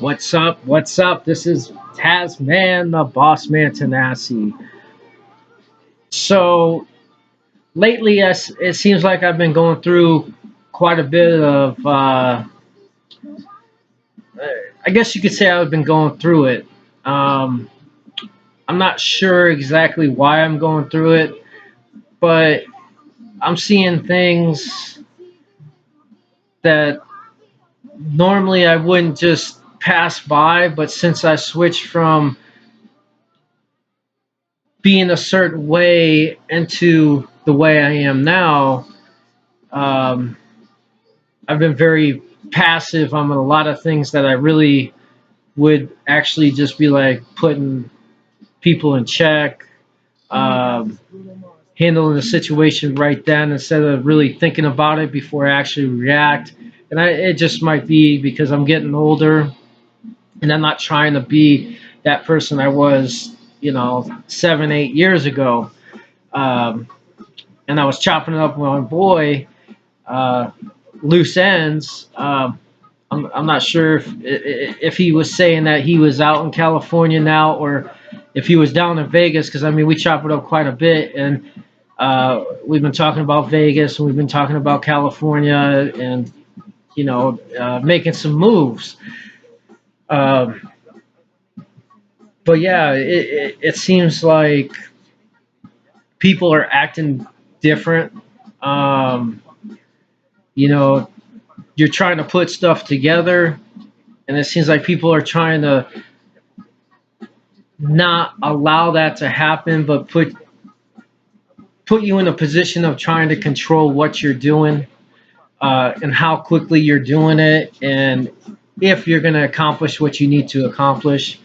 What's up? What's up? This is Tazman the Bossman Tanasi. So lately, it seems like I've been going through quite a bit of, I guess you could say I've been going through it. Um, I'm not sure exactly why I'm going through it, but I'm seeing things that normally I wouldn't just pass by, but since I switched from being a certain way into the way I am now, um, I've been very passive on a lot of things that I really would actually just be like putting people in check, um, handling the situation right then instead of really thinking about it before I actually react. And it just might be because I'm getting older and I'm not trying to be that person I was, 7, 8 years ago. Um, and I was chopping it up with my boy, uh, loose ends. I'm not sure if he was saying that he was out in California now or if he was down in Vegas, because I mean we chop it up quite a bit, and we've been talking about Vegas and we've been talking about California and making some moves. Um, but yeah, it seems like people are acting different. Um, you know, you're trying to put stuff together, and it seems like people are trying to not allow that to happen, but put you in a position of trying to control what you're doing, and how quickly you're doing it, and if you're going to accomplish what you need to accomplish.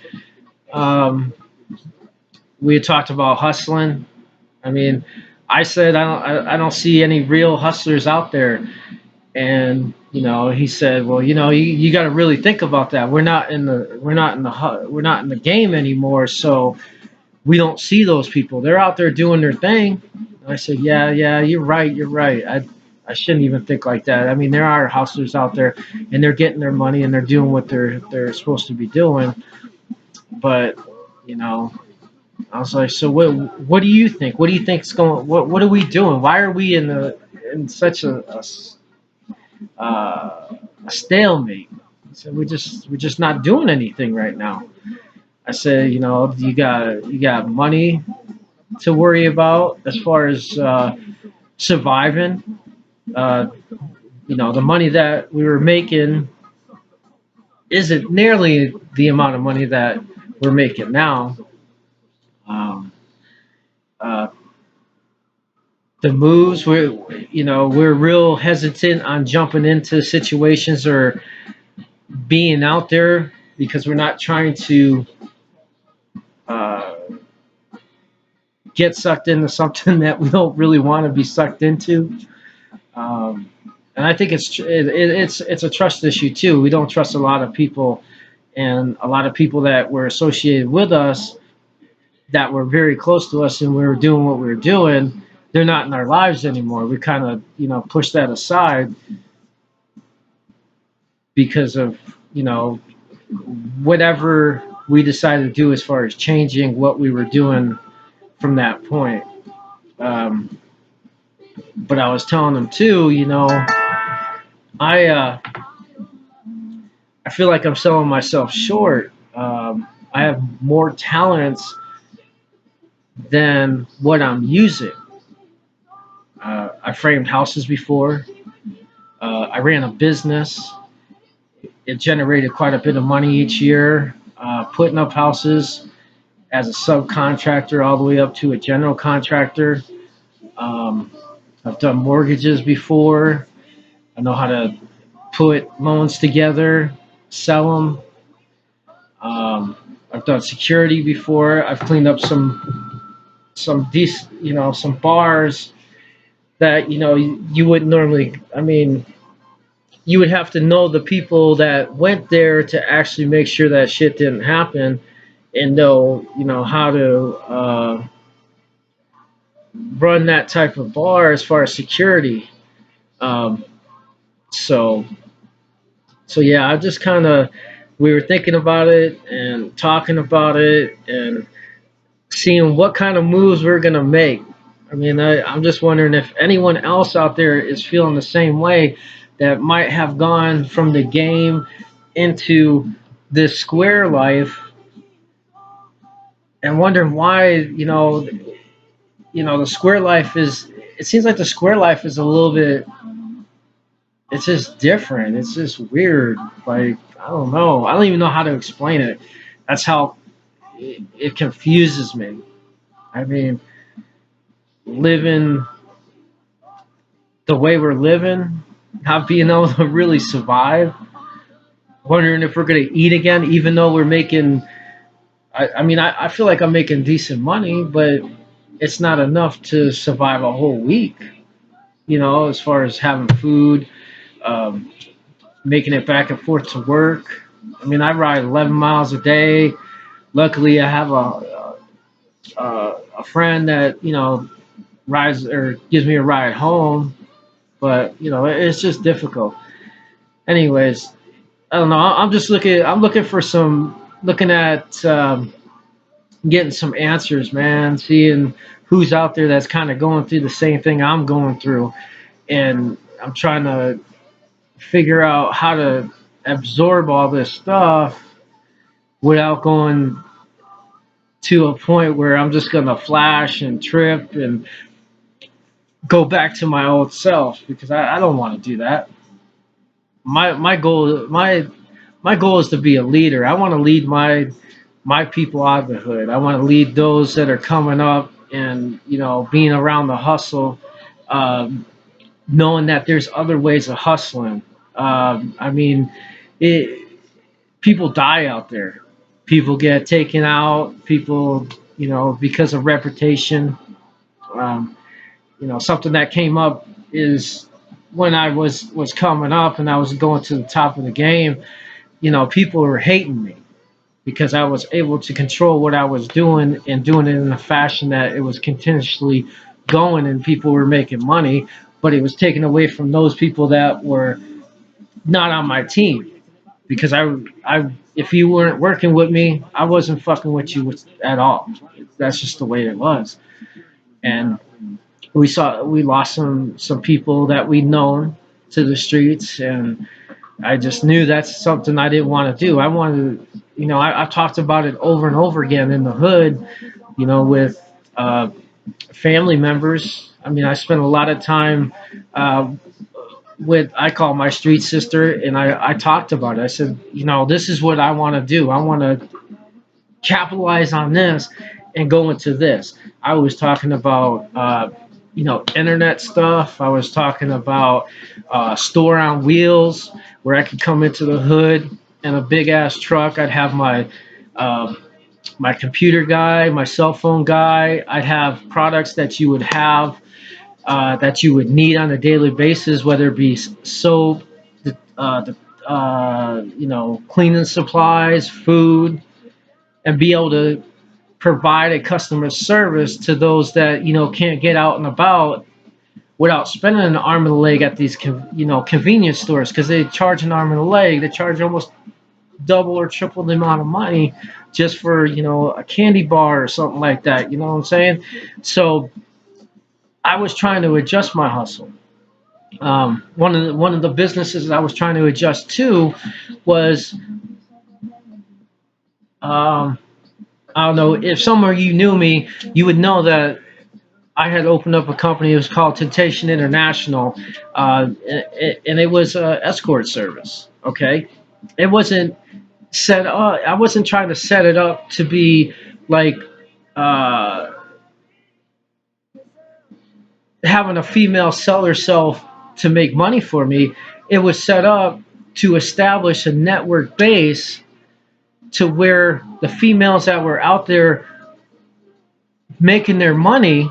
Um, we had talked about hustling. I mean, I said I don't see any real hustlers out there, and he said, well, you got to really think about that. We're not in the game anymore, so we don't see those people. They're out there doing their thing. I said, yeah, you're right, you're right. I shouldn't even think like that. I mean, there are hustlers out there, and they're getting their money and they're doing what they're supposed to be doing. But you know, I was like, so what do you think? What do you think's going? What are we doing? Why are we in such a stalemate? So we're just not doing anything right now. I said, you got money to worry about as far as surviving. Uh, the money that we were making isn't nearly the amount of money that we're making now. Um, uh, the moves, we're real hesitant on jumping into situations or being out there because we're not trying to uh, get sucked into something that we don't really want to be sucked into. Um, and I think it's a trust issue too. We don't trust a lot of people, and a lot of people that were associated with us, that were very close to us, and we were doing what we were doing. They're not in our lives anymore. We kind of push that aside because of whatever we decided to do as far as changing what we were doing from that point. Um, but I was telling them too, I I feel like I'm selling myself short. I have more talents than what I'm using. I framed houses before. I ran a business. It generated quite a bit of money each year, putting up houses as a subcontractor all the way up to a general contractor. Um, I've done mortgages before. I know how to put loans together, sell them. I've done security before. I've cleaned up some decent, some bars that you wouldn't normally. I mean, you would have to know the people that went there to actually make sure that shit didn't happen, and know how to run that type of bar as far as security. Um, so so yeah, I just kind of we were thinking about it and talking about it and seeing what kind of moves we're gonna make. I mean, I'm just wondering if anyone else out there is feeling the same way, that might have gone from the game into this square life, and wondering why, the square life is. It seems like the square life is a little bit. It's just different. It's just weird. Like, I don't know. I don't even know how to explain it. That's how it confuses me. I mean, living the way we're living, not being able to really survive, wondering if we're going to eat again, even though we're making. I feel like I'm making decent money, but it's not enough to survive a whole week. As far as having food, um, making it back and forth to work. I mean, I ride 11 miles a day. Luckily, I have a friend that rides or gives me a ride home. But it's just difficult. Anyways, I don't know. I'm just looking. I'm looking for some. Looking at getting some answers, man. Seeing who's out there that's kind of going through the same thing I'm going through, and I'm trying to figure out how to absorb all this stuff without going to a point where I'm just gonna flash and trip and go back to my old self, because I don't want to do that. My goal is to be a leader. I want to lead my people out of the hood. I want to lead those that are coming up and being around the hustle, um, knowing that there's other ways of hustling. I mean, it, people die out there. People get taken out. People, because of reputation. Um, Something that came up is when I was coming up and I was going to the top of the game. People were hating me because I was able to control what I was doing and doing it in a fashion that it was continuously going and people were making money, but it was taken away from those people that were not on my team, because if you weren't working with me, I wasn't fucking with you at all. That's just the way it was. And we lost some people that we'd known to the streets, and I just knew that's something I didn't want to do. I wanted to, I've talked about it over and over again in the hood, with family members. I mean, I spent a lot of time uh, with, I call my street sister, and I talked about it. I said, this is what I want to do. I want to capitalize on this and go into this. I was talking about, internet stuff. I was talking about store on wheels where I could come into the hood in a big ass truck. I'd have uh, my computer guy, my cell phone guy. I'd have products that you would have that you would need on a daily basis, whether it be soap, cleaning supplies, food, and be able to provide a customer service to those that can't get out and about without spending an arm and a leg at these convenience stores, because they charge an arm and a leg. They charge almost double or triple the amount of money just for a candy bar or something like that. You know what I'm saying? So I was trying to adjust my hustle. One of the businesses I was trying to adjust to was, um, I don't know if some of you knew me, you would know that I had opened up a company. It was called Temptation International, and it was an escort service. Okay, it wasn't set up. I wasn't trying to set it up to be like uh, having a female sell herself to make money for me. It was set up to establish a network base to where the females that were out there making their money,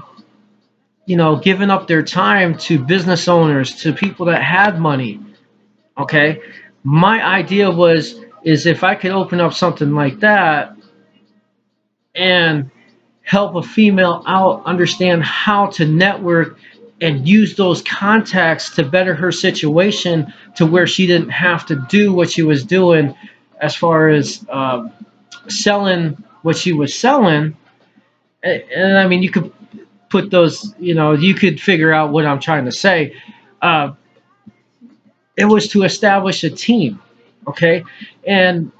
giving up their time to business owners, to people that had money. Okay, my idea is if I could open up something like that and help a female out understand how to network and use those contacts to better her situation, to where she didn't have to do what she was doing as far as selling what she was selling. And I mean, you could put those, you could figure out what I'm trying to say. Uh, it was to establish a team, okay? And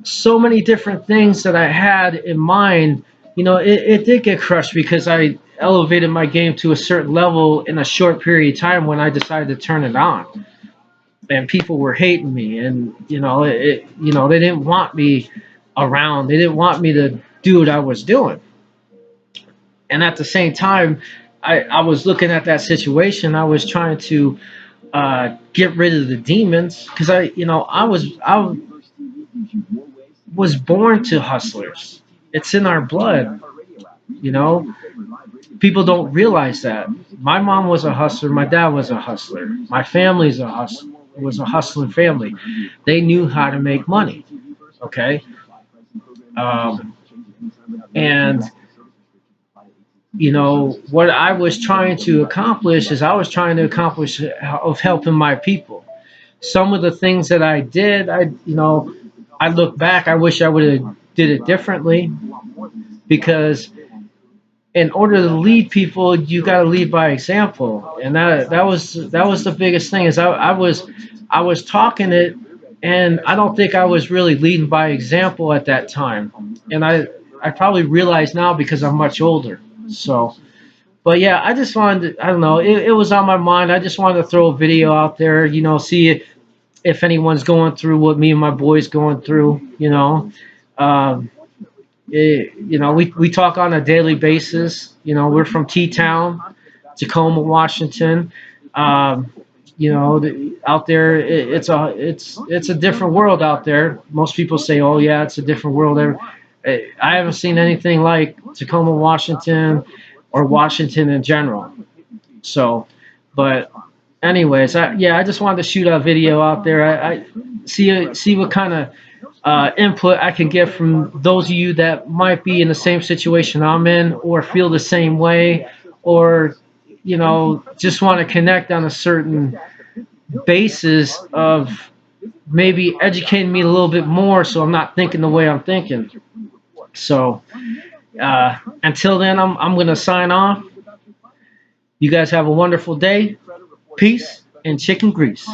so many different things that I had in mind, it did get crushed because I elevated my game to a certain level in a short period of time when I decided to turn it on. And people were hating me, and they didn't want me around. They didn't want me to do what I was doing. And at the same time, I was looking at that situation. I was trying to get rid of the demons because I was born to hustlers. It's in our blood. You know, people don't realize that. My mom was a hustler. My dad was a hustler. My family's a hustler. Was a hustling family. They knew how to make money. Okay, um, and what I was trying to accomplish is I was trying to accomplish of helping my people. Some of the things that I did, I look back. I wish I would have did it differently because in order to lead people, you got to lead by example, and that was the biggest thing. Is I was talking it, and I don't think I was really leading by example at that time, and I probably realize now because I'm much older. So, but yeah, I just wanted to, I don't know, it was on my mind. I just wanted to throw a video out there, see if anyone's going through what me and my boys going through. Um, we talk on a daily basis. We're from T-Town, Tacoma, Washington. Um, out there, it's a different world out there. Most people say, "Oh yeah, it's a different world." I haven't seen anything like Tacoma, Washington, or Washington in general. So, but anyways, I just wanted to shoot a video out there. I see what kind of input I can get from those of you that might be in the same situation I'm in, or feel the same way, or just want to connect on a certain basis of maybe educating me a little bit more, so I'm not thinking the way I'm thinking. So until then, I'm gonna sign off. You guys have a wonderful day. Peace and chicken grease.